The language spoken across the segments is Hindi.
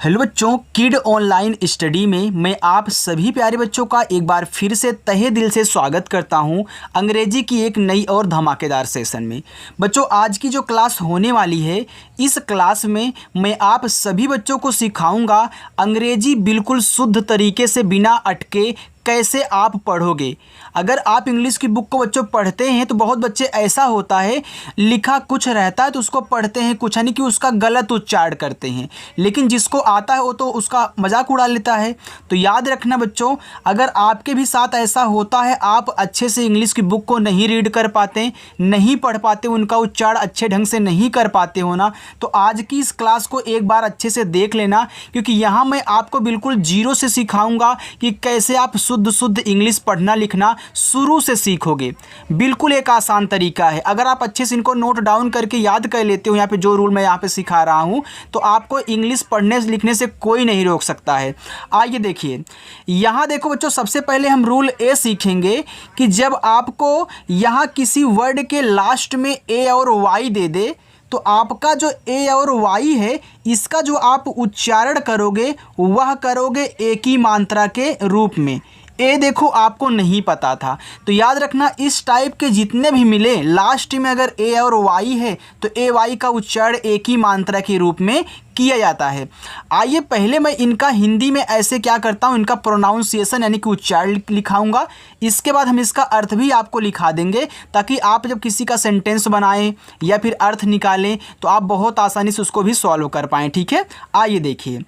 हेलो बच्चों, किड ऑनलाइन स्टडी में मैं आप सभी प्यारे बच्चों का एक बार फिर से तहे दिल से स्वागत करता हूं अंग्रेजी की एक नई और धमाकेदार सेशन में। बच्चों, आज की जो क्लास होने वाली है, इस क्लास में मैं आप सभी बच्चों को सिखाऊंगा अंग्रेजी बिल्कुल शुद्ध तरीके से बिना अटके कैसे आप पढ़ोगे। अगर आप इंग्लिश की बुक को बच्चों पढ़ते हैं तो बहुत बच्चे ऐसा होता है, लिखा कुछ रहता है तो उसको पढ़ते हैं कुछ, यानी कि उसका गलत उच्चारण करते हैं, लेकिन जिसको आता है वो तो उसका मजाक उड़ा लेता है। तो याद रखना बच्चों, अगर आपके भी साथ ऐसा होता है, आप अच्छे से इंग्लिश की बुक को नहीं रीड कर पाते, नहीं पढ़ पाते, उनका उच्चारण अच्छे ढंग से नहीं कर पाते हो ना, तो आज की इस क्लास को एक बार अच्छे से देख लेना, क्योंकि यहाँ मैं आपको बिल्कुल जीरो से सिखाऊंगा कि कैसे आप शुद्ध इंग्लिश पढ़ना लिखना शुरू से सीखोगे। बिल्कुल एक आसान तरीका है। अगर आप अच्छे से इनको नोट डाउन करके याद कर लेते हो, यहाँ पे जो रूल मैं यहाँ पे सिखा रहा हूँ, तो आपको इंग्लिश पढ़ने लिखने से कोई नहीं रोक सकता है। आइए देखिए, यहाँ देखो बच्चों, सबसे पहले हम रूल ए सीखेंगे कि जब आपको यहाँ किसी वर्ड के लास्ट में ए और वाई दे दे, तो आपका जो ए और वाई है, इसका जो आप उच्चारण करोगे वह करोगे एक ही मात्रा के रूप में। ए देखो आपको नहीं पता था, तो याद रखना इस टाइप के जितने भी मिले लास्ट में अगर ए और वाई है तो ए वाई का उच्चारण एक ही मात्रा के रूप में किया जाता है। आइए पहले मैं इनका हिंदी में ऐसे क्या करता हूँ, इनका प्रोनाउंसिएशन यानी कि उच्चारण लिखाऊंगा, इसके बाद हम इसका अर्थ भी आपको लिखा देंगे, ताकि आप जब किसी का सेंटेंस बनाएं या फिर अर्थ निकालें तो आप बहुत आसानी से उसको भी सॉल्व कर पाएँ। ठीक है, आइए देखिए,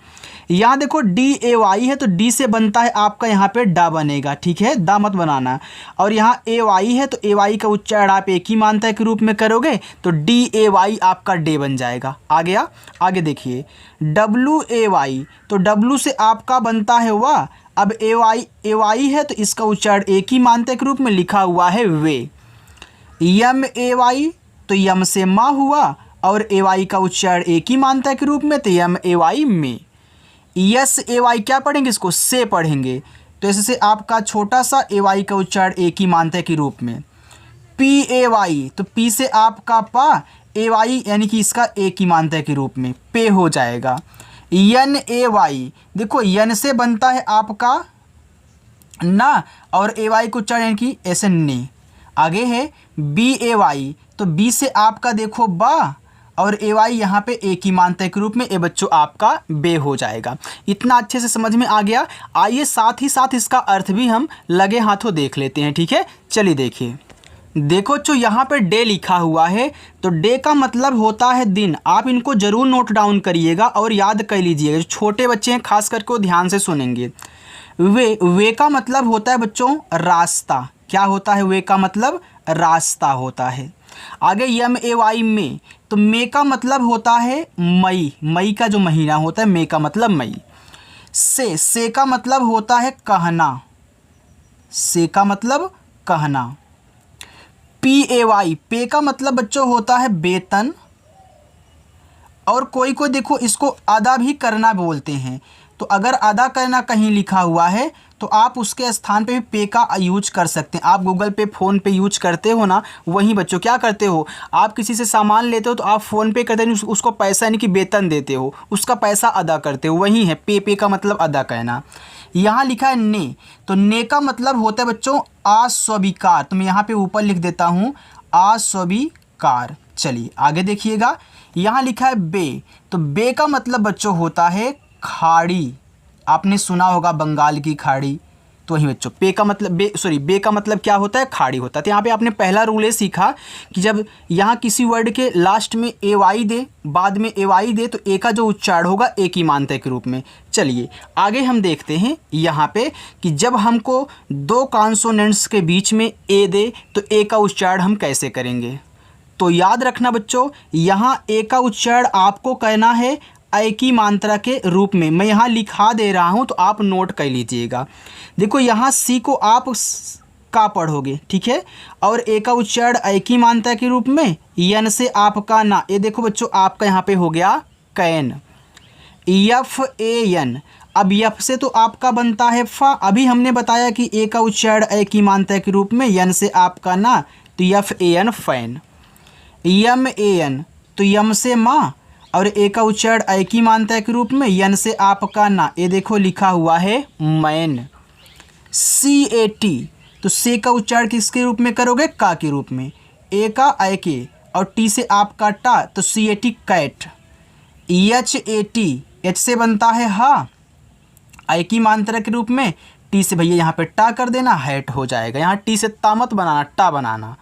यहाँ देखो डी ए वाई है तो डी से बनता है आपका यहाँ पे डा बनेगा। ठीक है, दा मत बनाना। और यहाँ ए वाई है तो ए वाई का उच्चारण आप एक ही मात्रा के रूप में करोगे तो डी ए वाई आपका डे बन जाएगा। आ गया, आगे देखिए, डब्लू ए वाई तो डब्लू से आपका बनता है वाह। अब ए वाई है तो इसका उच्चारण एक ही मात्रा के रूप में लिखा हुआ है वे। यम ए वाई तो यम से माँ हुआ, और ए वाई का उच्चारण एक ही मात्रा के रूप में, तो यम ए वाई में। यस ए वाई क्या पढ़ेंगे, इसको से पढ़ेंगे, तो ऐसे आपका छोटा सा ए वाई का उच्चारण एक ही मात्रा के रूप में। पी ए वाई तो पी से आपका पा, ए वाई यानी कि इसका एक ही मात्रा के रूप में पे हो जाएगा। यन ए वाई देखो यन से बनता है आपका ना, और ए वाई का उच्चारण यानी कि ऐसे ने। आगे है बी ए वाई तो बी से आपका देखो बा, और ए वाई यहाँ पे एक ही मात्रा के रूप में ए बच्चों आपका बे हो जाएगा। इतना अच्छे से समझ में आ गया। आइए साथ ही साथ इसका अर्थ भी हम लगे हाथों देख लेते हैं। ठीक है, चलिए देखिए, देखो जो यहाँ पे डे लिखा हुआ है, तो डे का मतलब होता है दिन। आप इनको जरूर नोट डाउन करिएगा और याद कर लीजिएगा। जो छोटे बच्चे हैं खास करके वो ध्यान से सुनेंगे। वे का मतलब होता है बच्चों रास्ता। क्या होता है, वे का मतलब रास्ता होता है। आगे यम ए वाई में तो मे का मतलब होता है मई, मई का जो महीना होता है, मे का मतलब मई। से का मतलब होता है कहना, से का मतलब कहना। पी ए वाई पे का मतलब बच्चों होता है वेतन, और कोई कोई देखो इसको अदा भी करना बोलते हैं। तो अगर अदा करना कहीं लिखा हुआ है तो आप उसके स्थान पे भी पे का यूज कर सकते हैं। आप गूगल पे, फ़ोन पे यूज करते हो ना, वहीं बच्चों क्या करते हो, आप किसी से सामान लेते हो तो आप फ़ोन पे करते हो, उसको पैसा यानी कि वेतन देते हो, उसका पैसा अदा करते हो, वही है पे का मतलब अदा करना। यहाँ लिखा है ने, तो ने का मतलब होता है बच्चों अस्वीकार। तो मैं यहाँ पे ऊपर लिख देता हूँ अस्वीकार। चलिए आगे देखिएगा, यहाँ लिखा है बे, तो बे का मतलब बच्चों होता है खाड़ी। आपने सुना होगा बंगाल की खाड़ी, तो वही बच्चों बे का मतलब क्या होता है, खाड़ी होता है। तो यहाँ पे आपने पहला रूल ये सीखा कि जब यहाँ किसी वर्ड के लास्ट में ए वाई दे, बाद में ए वाई दे, तो ए का जो उच्चारण होगा एक ही मात्रा के रूप में। चलिए आगे हम देखते हैं यहाँ पे कि जब हमको दो कॉन्सोनेंट्स के बीच में ए दे तो ए का उच्चारण हम कैसे करेंगे। तो याद रखना बच्चों, यहाँ ए का उच्चारण आपको कहना है एक ही मात्रा के रूप में। मैं यहाँ लिखा दे रहा हूँ तो आप नोट कर लीजिएगा। देखो यहाँ सी को आप का पढ़ोगे, ठीक है, और ए का उच्चारण एक ही मात्रा के रूप में, यन से आपका ना। ये देखो बच्चों आपका यहाँ पे हो गया कैन। यफ ए यन, अब यफ से तो आपका बनता है फा। अभी हमने बताया कि ए का उच्चारण एक ही मात्रा के रूप में, यन से आपका ना, तो F A N fan. Yama A N तो यम से माँ, और ए का उच्चारण ऐ की मात्रा के रूप में, यन से आपका ना, ये देखो लिखा हुआ है मैन। CAT, तो से का उच्चारण किसके रूप में करोगे? का के रूप में। ए का ऐ के और टी से आपका टा, तो CAT कैट। HAT, एच से बनता है हा, ऐ की मात्रा के रूप में, टी से भैया यहाँ पे टा कर देना, हैट हो जाएगा। यहाँ टी से ता मत बनाना, टा बनाना।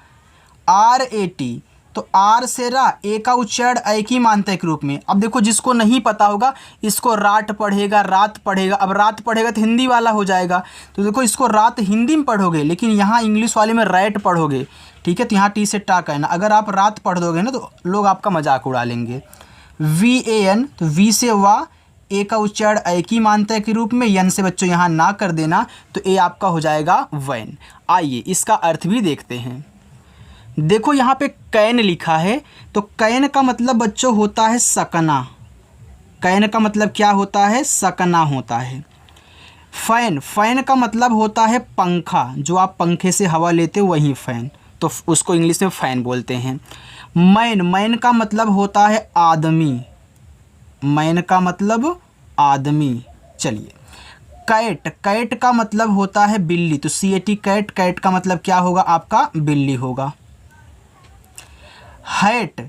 RAT, तो आर से रा, ए का उच्चारण ऐ की मात्रा के रूप में। अब देखो जिसको नहीं पता होगा इसको रात पढ़ेगा, रात पढ़ेगा। अब रात पढ़ेगा तो हिंदी वाला हो जाएगा, तो देखो इसको रात हिंदी में पढ़ोगे, लेकिन यहाँ इंग्लिश वाले में रैट पढ़ोगे, ठीक है। तो यहाँ टी से टा कहना। अगर आप रात पढ़ दोगे ना तो लोग आपका मजाक उड़ा लेंगे। VAN, तो वी से वाह, ए का उच्चारण ऐ की मात्रा के रूप में, यन से बच्चों यहाँ ना कर देना, तो ए आपका हो जाएगा वैन। आइए इसका अर्थ भी देखते हैं। देखो यहाँ पे कैन लिखा है, तो कैन का मतलब बच्चों होता है सकना। कैन का मतलब क्या होता है? सकना होता है। फैन, फैन का मतलब होता है पंखा, जो आप पंखे से हवा लेते हो वही फैन, तो उसको इंग्लिश में फैन बोलते हैं। मैन, मैन का मतलब होता है आदमी। मैन का मतलब आदमी। चलिए, कैट, कैट का मतलब होता है बिल्ली, तो CAT कैट, कैट का मतलब क्या होगा? आपका बिल्ली होगा। हैट,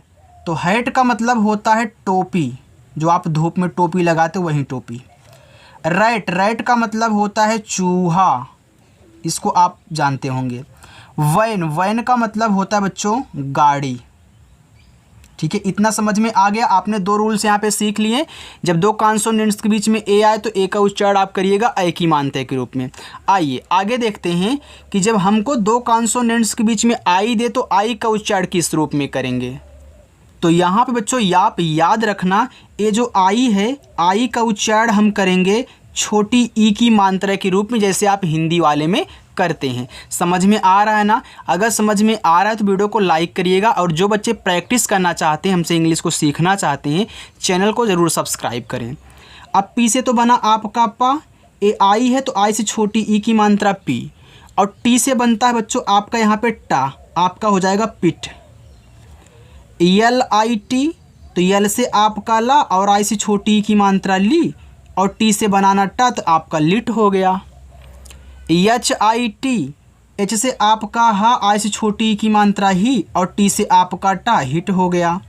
तो हैट का मतलब होता है टोपी, जो आप धूप में टोपी लगाते हो वही टोपी। रैट, रैट का मतलब होता है चूहा, इसको आप जानते होंगे। वैन, वैन का मतलब होता है बच्चों गाड़ी, ठीक है। इतना समझ में आ गया। आपने दो रूल्स यहाँ पे सीख लिए। जब दो कॉन्सोनेंट्स के बीच में ए आए तो ए का उच्चारण आप करिएगा ऐ की मात्रा के रूप में। आइए आगे देखते हैं कि जब हमको दो कॉन्सोनेंट्स के बीच में आई दे तो आई का उच्चारण किस रूप में करेंगे। तो यहाँ पे बच्चों आप याद रखना, ये जो आई है, आई का उच्चारण हम करेंगे छोटी ई की मात्रा के रूप में, जैसे आप हिंदी वाले में करते हैं। समझ में आ रहा है ना? अगर समझ में आ रहा है तो वीडियो को लाइक करिएगा, और जो बच्चे प्रैक्टिस करना चाहते हैं, हमसे इंग्लिश को सीखना चाहते हैं, चैनल को ज़रूर सब्सक्राइब करें। अब पी से तो बना आपका पा, ए आई है तो आई से छोटी ई की मात्रा पी, और टी से बनता है बच्चों आपका यहाँ पे टा, आपका हो जाएगा पिट। LIT, तो यल से आपका ला और आई से छोटी ई की मात्रा ली, और टी से बनाना टा, तो आपका लिट हो गया। HIT, एच से आपका हा, आई से छोटी की मात्रा ही, और टी से आपका टा, हिट हो गया।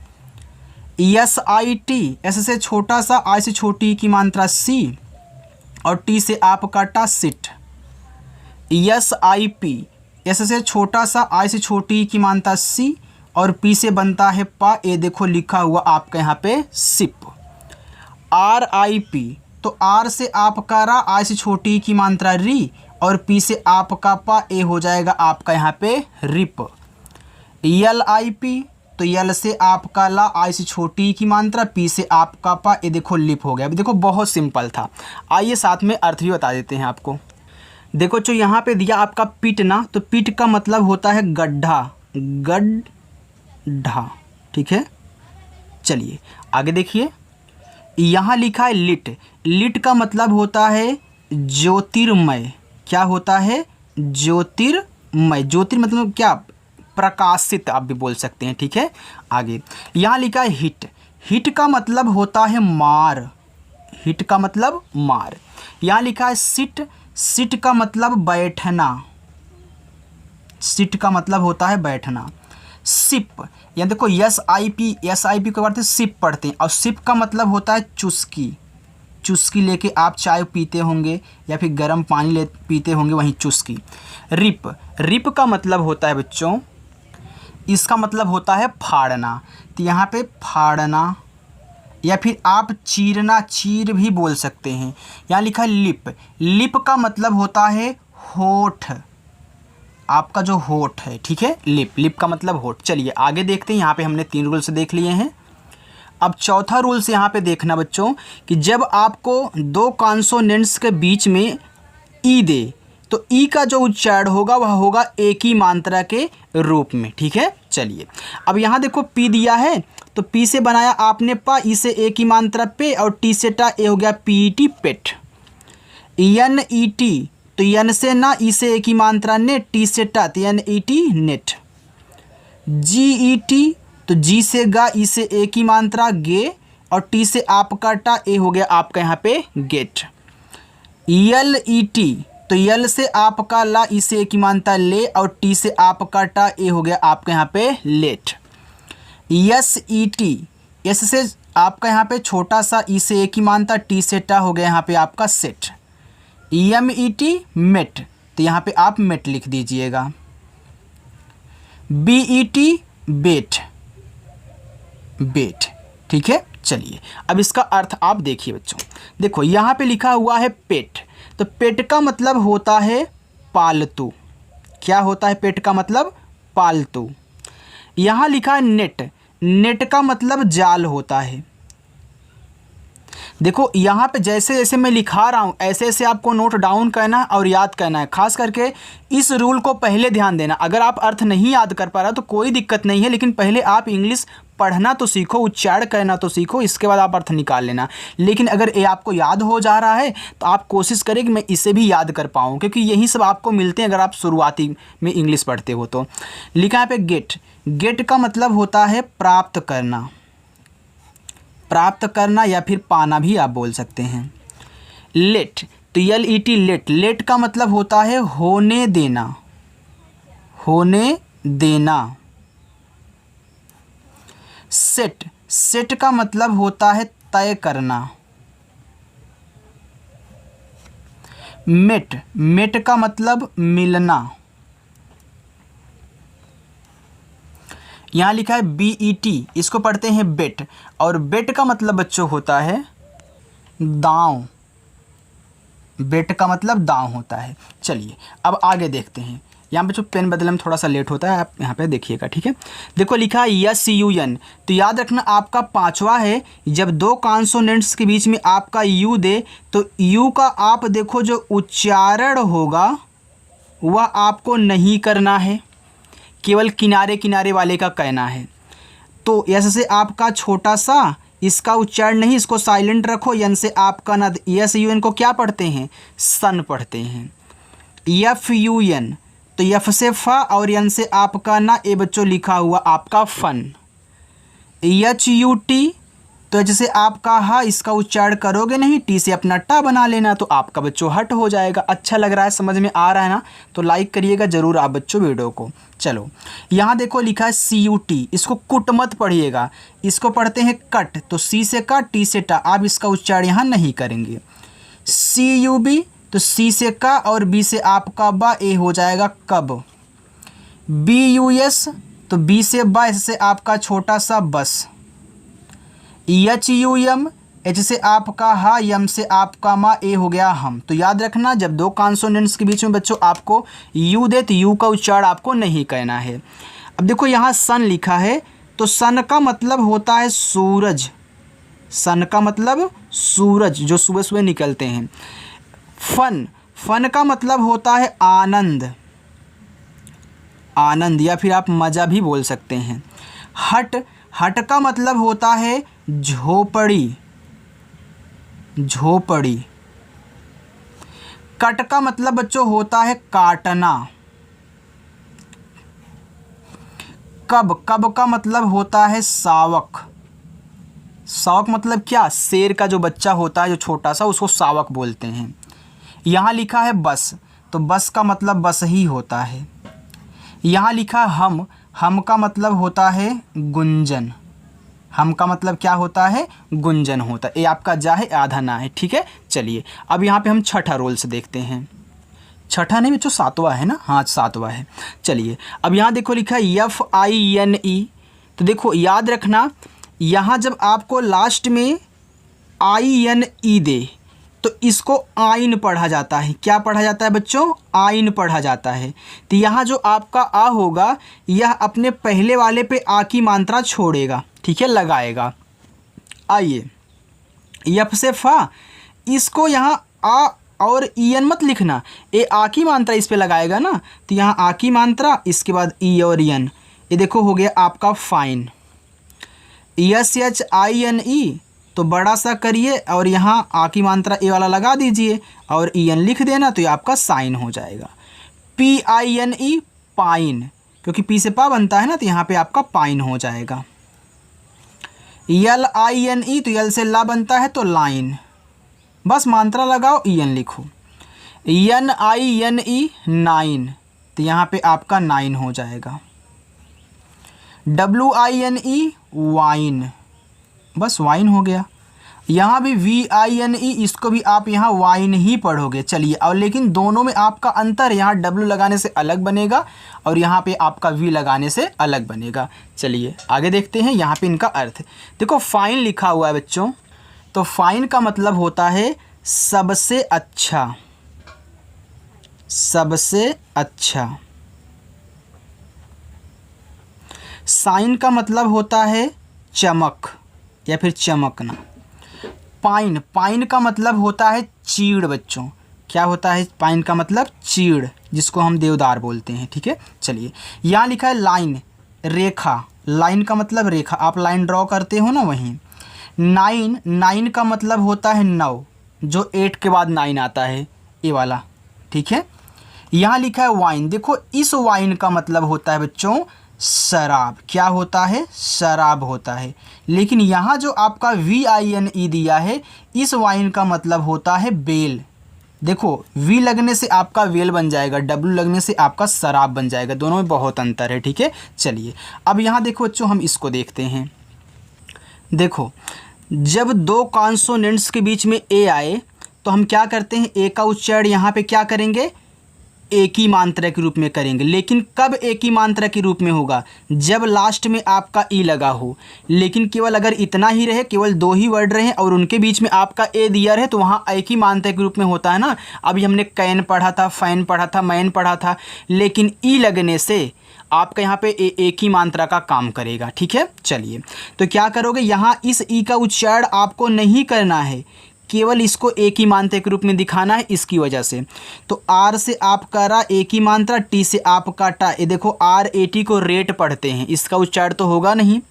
SIT, एस से छोटा सा, आई से छोटी की मात्रा सी, और टी से आपका टा, सिट। SIP, एस से छोटा सा, आई से छोटी की मात्रा सी, और पी से बनता है पा, ये देखो लिखा हुआ आपका यहाँ पे सिप। RIP, तो आर से आपका रा, आई से छोटी की मात्रा री, और पी से आपका पा, ए हो जाएगा आपका यहाँ पे रिप। LIP, तो यल से आपका ला, आई से छोटी की मात्रा, पी से आपका पा, ए देखो लिप हो गया। अभी देखो बहुत सिंपल था। आइए साथ में अर्थ भी बता देते हैं आपको। देखो जो यहाँ पे दिया आपका पिट ना, तो पिट का मतलब होता है गड्ढा, गड्ढा, ठीक है। चलिए आगे देखिए, यहाँ लिखा है लिट, लिट का मतलब होता है ज्योतिर्मय। क्या होता है? ज्योतिर्मय। ज्योतिर मतलब क्या? प्रकाशित आप भी बोल सकते हैं, ठीक है। आगे यहाँ लिखा है हिट, हिट का मतलब होता है मार, हिट का मतलब मार। यहाँ लिखा है सिट, सिट का मतलब बैठना, सिट का मतलब होता है बैठना। सिप, यहाँ देखो SIP, SIP के बाद सिप पढ़ते हैं, और सिप का मतलब होता है चुस्की, चुस्की लेके आप चाय पीते होंगे या फिर गर्म पानी पीते होंगे, वहीं चुस्की। रिप, रिप का मतलब होता है बच्चों, इसका मतलब होता है फाड़ना, तो यहाँ पे फाड़ना, या फिर आप चीरना, चीर भी बोल सकते हैं। यहाँ लिखा है लिप, लिप का मतलब होता है होठ, आपका जो होठ है, ठीक है। लिप, लिप का मतलब होठ। चलिए आगे देखते हैं। यहाँ पे हमने 3 रूल्स देख लिए हैं। अब चौथा रूल से यहाँ पे देखना बच्चों कि जब आपको दो कॉन्सोनेंट्स के बीच में ई दे तो ई का जो उच्चारण होगा वह होगा ए की मात्रा के रूप में, ठीक है। चलिए अब यहाँ देखो पी दिया है, तो पी से बनाया आपने पा, ई से ए की मात्रा पे, और टी से टा, ए हो गया PET पेट। NET, तो यन से ना, ई से ए की मात्रा ने, टी से टा, तो NET नेट। GET, तो जी से गा, ई से ए की मात्रा गे, और टी से आप का टा, ए हो गया आपका यहाँ पे गेट। यल ई टी, तो यल से आपका ला, ई से एक ही मानता ले, और टी से आपका टा, ए हो गया आपका यहाँ पे let. S E T, S से आपका यहाँ पे छोटा सा, ई से एक ही मानता, टी से टा हो गया यहाँ पे आपका set. M E T met, तो यहाँ पे आप मेट लिख दीजिएगा। बी ई टी बेट, बेट, ठीक है। चलिए अब इसका अर्थ आप देखिए बच्चों, देखो यहाँ पे लिखा हुआ है पेट, तो पेट का मतलब होता है पालतू। क्या होता है पेट का मतलब? पालतू। यहाँ लिखा है नेट, नेट का मतलब जाल होता है। देखो यहाँ पे जैसे जैसे मैं लिखा रहा हूँ ऐसे ऐसे आपको नोट डाउन करना है और याद करना है। खास करके इस रूल को पहले ध्यान देना। अगर आप अर्थ नहीं याद कर पा रहा तो कोई दिक्कत नहीं है, लेकिन पहले आप इंग्लिश पढ़ना तो सीखो, उच्चारण करना तो सीखो, इसके बाद आप अर्थ निकाल लेना। लेकिन अगर ये आपको याद हो जा रहा है तो आप कोशिश करें कि मैं इसे भी याद कर पाऊँ, क्योंकि यही सब आपको मिलते हैं अगर आप शुरुआती में इंग्लिश पढ़ते हो। तो लिखा है पे गेट, गेट का मतलब होता है प्राप्त करना, प्राप्त करना या फिर पाना भी आप बोल सकते हैं। लेट, तो यल ई टी लेट, लेट का मतलब होता है होने देना, होने देना। सेट, सेट का मतलब होता है तय करना। मेट, मेट का मतलब मिलना। यहाँ लिखा है बी ई टी, इसको पढ़ते हैं बेट, और बेट का मतलब बच्चों होता है दांव, बेट का मतलब दांव होता है। चलिए अब आगे देखते हैं। यहाँ पे जो पेन बदलने में थोड़ा सा लेट होता है, आप यहाँ पे देखिएगा, ठीक है। देखो लिखा है यस यू एन, तो याद रखना आपका पांचवा है। जब दो कॉन्सोनेंट्स के बीच में आपका यू दे तो यू का आप देखो जो उच्चारण होगा वह आपको नहीं करना है, केवल किनारे किनारे वाले का कहना है। तो यस से आपका छोटा सा, इसका उच्चारण नहीं, इसको साइलेंट रखो। यन से आपका ना, यस यू एन को क्या पढ़ते हैं? सन पढ़ते हैं। यफ यू एन, तो यफ से फा और यन से आपका ना, ए बच्चों लिखा हुआ आपका फन। एच यू टी, तो जैसे आपका हा, इसका उच्चारण करोगे नहीं, टी से अपना टा बना लेना, तो आपका बच्चों हट हो जाएगा। अच्छा लग रहा है, समझ में आ रहा है ना? तो लाइक करिएगा ज़रूर आप बच्चों वीडियो को। चलो यहाँ देखो लिखा है सी यू टी, इसको कुट मत पढ़िएगा, इसको पढ़ते हैं कट। तो सी से का, टी से टा, आप इसका उच्चारण यहाँ नहीं करेंगे। सी यू बी, तो सी से का और बी से आपका बा, ए हो जाएगा कब। बी यू एस, तो बी से बा, एस से आपका छोटा सा बस। एच यू एम, एच से आपका हा, यम से आपका मा, ए हो गया हम। तो याद रखना जब दो कॉन्सोनेंट्स के बीच में बच्चों आपको यू दे तो यू का उच्चारण आपको नहीं कहना है। अब देखो यहाँ सन लिखा है, तो सन का मतलब होता है सूरज, सन का मतलब सूरज जो सुबह सुबह निकलते हैं। फन, फन का मतलब होता है आनंद, आनंद या फिर आप मज़ा भी बोल सकते हैं। हट, हट का मतलब होता है झोपड़ी, झोपड़ी। कट का मतलब बच्चों होता है काटना। कब, कब का मतलब होता है सावक, सावक मतलब क्या? शेर का जो बच्चा होता है जो छोटा सा, उसको सावक बोलते हैं। यहाँ लिखा है बस, तो बस का मतलब बस ही होता है। यहाँ लिखा हम का मतलब होता है गुंजन, हम का मतलब क्या होता है? गुंजन होता है। ये आपका जा है, आधा ना है, ठीक है। चलिए अब यहाँ पे हम छठा रोल से देखते हैं। छठा नहीं बच्चों, सातवां है ना? हाँ सातवां है। चलिए अब यहाँ देखो लिखा है एफ आई एन ई, तो देखो याद रखना यहाँ जब आपको लास्ट में आई एन ई दे तो इसको आइन पढ़ा जाता है। क्या पढ़ा जाता है बच्चों? आइन पढ़ा जाता है। तो यहाँ जो आपका आ होगा यह अपने पहले वाले पे आ की मात्रा छोड़ेगा, ठीक है, लगाएगा। आइए यफ से फा, इसको यहाँ आ और ईएन मत लिखना, ए आ की मात्रा इस पे लगाएगा ना, तो यहाँ आ की मात्रा, इसके बाद ई और एन, ये देखो हो गया आपका fine. S H I N E, तो बड़ा सा करिए और यहाँ आ की मात्रा ए वाला लगा दीजिए और ई एन लिख देना, तो ये आपका साइन हो जाएगा। P I N E pine, क्योंकि पी से पा बनता है ना, तो यहाँ पे आपका पाइन हो जाएगा। LINE तो यल से ला बनता है तो लाइन, बस मात्रा लगाओ EN लिखो। NINE नाइन, तो यहाँ पे आपका 9 हो जाएगा। WINE वाइन, बस वाइन हो गया। यहाँ भी VINE, इसको भी आप यहाँ वाइन ही पढ़ोगे। चलिए, और लेकिन दोनों में आपका अंतर, यहाँ W लगाने से अलग बनेगा और यहाँ पे आपका V लगाने से अलग बनेगा। चलिए आगे देखते हैं यहाँ पे इनका अर्थ। देखो फाइन लिखा हुआ है बच्चों, तो फाइन का मतलब होता है सबसे अच्छा, सबसे अच्छा। साइन का मतलब होता है चमक या फिर चमकना। पाइन, पाइन का मतलब होता है चीड़ बच्चों। क्या होता है पाइन का मतलब? चीड़, जिसको हम देवदार बोलते हैं। ठीक है, चलिए यहाँ लिखा है लाइन, रेखा। लाइन का मतलब रेखा, आप लाइन ड्रॉ करते हो ना, वहीं। नाइन, नाइन का मतलब होता है 9, जो 8 के बाद 9 आता है, ये वाला। ठीक है, यहाँ लिखा है वाइन। देखो इस वाइन का मतलब होता है बच्चों शराब। क्या होता है? शराब होता है। लेकिन यहाँ जो आपका VINE दिया है, इस वाइन का मतलब होता है बेल। देखो V लगने से आपका वेल बन जाएगा, W लगने से आपका शराब बन जाएगा, दोनों में बहुत अंतर है। ठीक है, चलिए अब यहाँ देखो बच्चों, हम इसको देखते हैं। देखो जब दो कॉन्सोनेंट्स के बीच में ए आए तो हम क्या करते हैं? ए का उच्चारण यहाँ पे क्या करेंगे? एक ही मात्रा के रूप में करेंगे। लेकिन कब एक ही मात्रा के रूप में होगा? जब लास्ट में आपका ई लगा हो। लेकिन केवल अगर इतना ही रहे, केवल 2 ही वर्ड रहे और उनके बीच में आपका ए दिया रहे, तो वहाँ एक ही मात्रा के रूप में होता है ना। अभी हमने कैन पढ़ा था, फैन पढ़ा था, मैन पढ़ा था, लेकिन ई लगने से आपका यहाँ पे एक ही मात्रा का काम करेगा। ठीक है, चलिए तो क्या करोगे? यहाँ इस ई का उच्चारण आपको नहीं करना है, केवल इसको एक ही मात्रा के रूप में दिखाना है, इसकी वजह से। तो आर से आप करा एक ही मात्रा, टी से आप काटा। ये देखो RAT को रेट पढ़ते हैं, इसका उच्चारण तो होगा नहीं।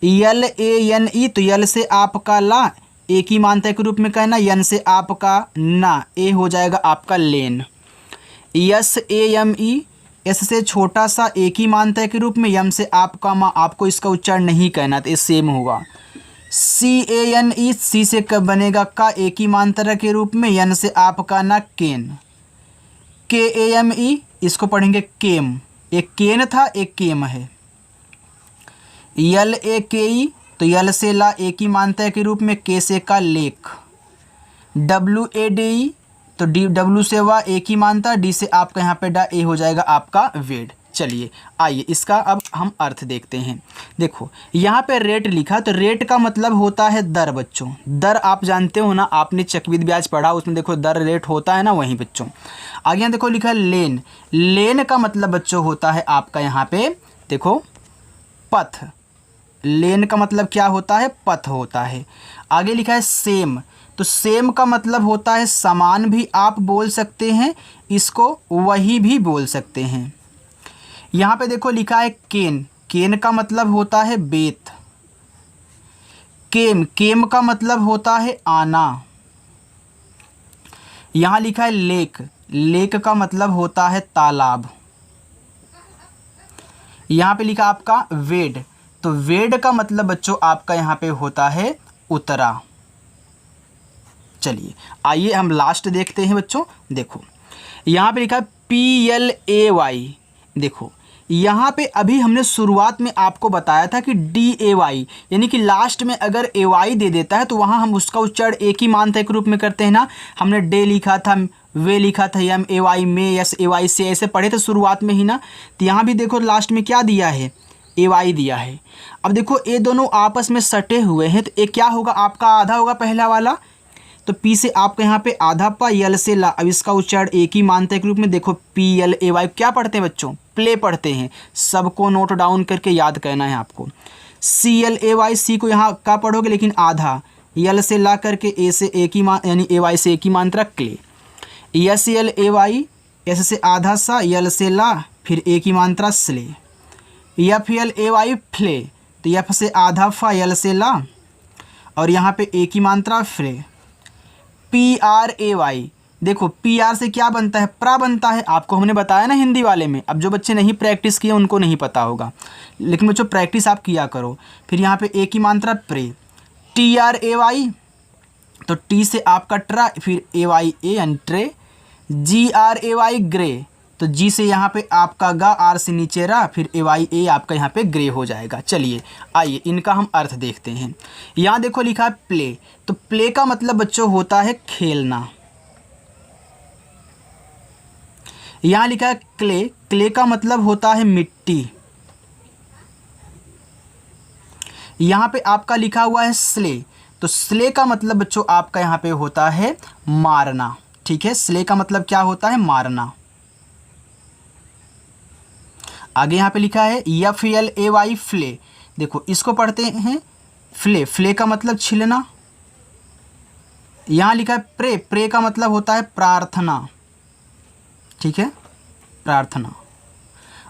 LANE तो यल से आपका ला, एक ही मात्रा के रूप में कहना। यन से आपका ना, ए हो जाएगा आपका लेन। SAME, एस से छोटा सा एक ही मात्रा के रूप में। यम से आपका माँ, आपको इसका उच्चारण नहीं कहना, तो ये सेम होगा। CANE, सी से कब बनेगा का, एक ही मात्रा के रूप में। यन से आपका ना केन। KAME, इसको पढ़ेंगे केम, एक केन था एक केम है। LAKE तो यल से ला, एक ही मात्रा के रूप में। के से का लेक। WADE तो W से वा, एक ही मात्रा। डी से आपका यहाँ पे डा, ए हो जाएगा आपका वेड। चलिए आइए इसका अब हम अर्थ देखते हैं। देखो यहाँ पे रेट लिखा, तो रेट का मतलब होता है दर बच्चों। दर आप जानते हो ना, आपने चक्रवृद्धि ब्याज पढ़ा, उसमें देखो दर रेट होता है ना, वहीं बच्चों। आगे यहाँ देखो लिखा है लेन। लेन का मतलब बच्चों होता है आपका यहाँ पे देखो पथ। लेन का मतलब क्या होता है? पथ होता है। आगे लिखा है सेम, तो सेम का मतलब होता है समान भी आप बोल सकते हैं, इसको वही भी बोल सकते हैं। यहाँ पे देखो लिखा है केन। केन का मतलब होता है बेत। केम, केम का मतलब होता है आना। यहाँ लिखा है लेक। लेक का मतलब होता है तालाब। यहाँ पे लिखा आपका वेड, तो वेड का मतलब बच्चों आपका यहाँ पे होता है उतरा। चलिए आइए हम लास्ट देखते हैं बच्चों। देखो यहाँ पे लिखा है PLAY। देखो यहाँ पे अभी हमने शुरुआत में आपको बताया था कि DAY, यानी कि लास्ट में अगर AY दे देता है तो वहाँ हम उसका उच्चारण एक ही मात्रा के रूप में करते हैं ना। हमने डे लिखा था, वे लिखा था, MAY में, SAY से, ऐसे पढ़े थे शुरुआत में ही ना। तो यहाँ भी देखो लास्ट में क्या दिया है? AY दिया है। अब देखो ये दोनों आपस में सटे हुए हैं, तो ये क्या होगा? आपका आधा होगा पहला वाला, तो P से आपका यहाँ पे आधा पा, यल से ला। अब इसका उच्चारण एक ही मात्रा के रूप में। देखो PLAY क्या पढ़ते हैं बच्चों? प्ले पढ़ते हैं। सबको नोट डाउन करके याद करना है आपको। CLAY, सी को यहाँ का पढ़ोगे लेकिन आधा, यल से ला करके, ए से एक ही यानी AY से एक ही मात्रा क्ले। SLAY, एस से आधा सा, यल से ला, फिर एक ही मात्रा स्ले। FLAY फ्ले, तो यफ से आधा फा, यल से ला, और यहाँ पे एक ही मात्रा फ्रे। PRAY, देखो पी आर से क्या बनता है, प्रा बनता है, आपको हमने बताया ना हिंदी वाले में। अब जो बच्चे नहीं प्रैक्टिस किए उनको नहीं पता होगा, लेकिन बच्चों प्रैक्टिस आप किया करो। फिर यहाँ पे ए की मात्रा pray, T R A Y, तो टी से आपका ट्रा, फिर ए वाई ए यानी tray, G R A Y grey, तो जी से यहाँ पे आपका गा, आर से नीचे रा, फिर ए वाई ए आपका यहाँ पे ग्रे हो जाएगा। चलिए आइए इनका हम अर्थ देखते हैं। यहाँ देखो लिखा है प्ले, तो प्ले का मतलब बच्चों होता है खेलना। यहाँ लिखा है क्ले, क्ले का मतलब होता है मिट्टी। यहाँ पे आपका लिखा हुआ है स्ले, तो स्ले का मतलब बच्चों आपका यहाँ पे होता है मारना। ठीक है, स्ले का मतलब क्या होता है, मारना। आगे यहाँ पे लिखा है F L A Y Phule, देखो इसको पढ़ते हैं फ्ले, फ्ले का मतलब छिलना। यहाँ लिखा है प्रे, प्रे का मतलब होता है प्रार्थना। ठीक है, प्रार्थना।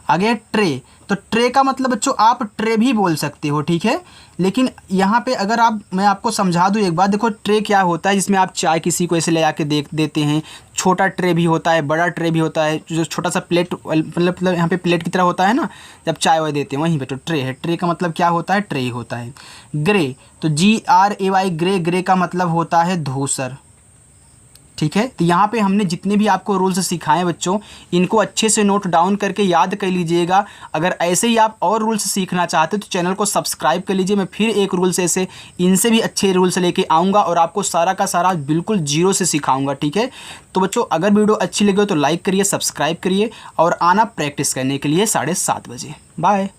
आगे ट्रे, तो ट्रे का मतलब बच्चों आप ट्रे भी बोल सकते हो। ठीक है, लेकिन यहाँ पे अगर मैं आपको समझा दूँ एक बात, देखो ट्रे क्या होता है, जिसमें आप चाय किसी को ऐसे ले आके देते हैं। छोटा ट्रे भी होता है, बड़ा ट्रे भी होता है, जो छोटा सा प्लेट मतलब यहाँ पे प्लेट की तरह होता है ना, जब चाय वाय देते हैं वहीं पे तो ट्रे है। ट्रे का मतलब क्या होता है, ट्रे ही होता है। ग्रे, तो G R A Y gray, gray का मतलब होता है धूसर। ठीक है, तो यहाँ पे हमने जितने भी आपको रूल्स सिखाए बच्चों, इनको अच्छे से नोट डाउन करके याद कर लीजिएगा। अगर ऐसे ही आप और रूल्स सीखना चाहते तो चैनल को सब्सक्राइब कर लीजिए। मैं फिर एक रूल्स ऐसे इनसे भी अच्छे रूल्स लेके आऊँगा और आपको सारा का सारा बिल्कुल जीरो से सिखाऊंगा। ठीक है, तो बच्चों अगर वीडियो अच्छी लगे तो लाइक करिए, सब्सक्राइब करिए और आना प्रैक्टिस करने के लिए 7:30 बजे। बाय।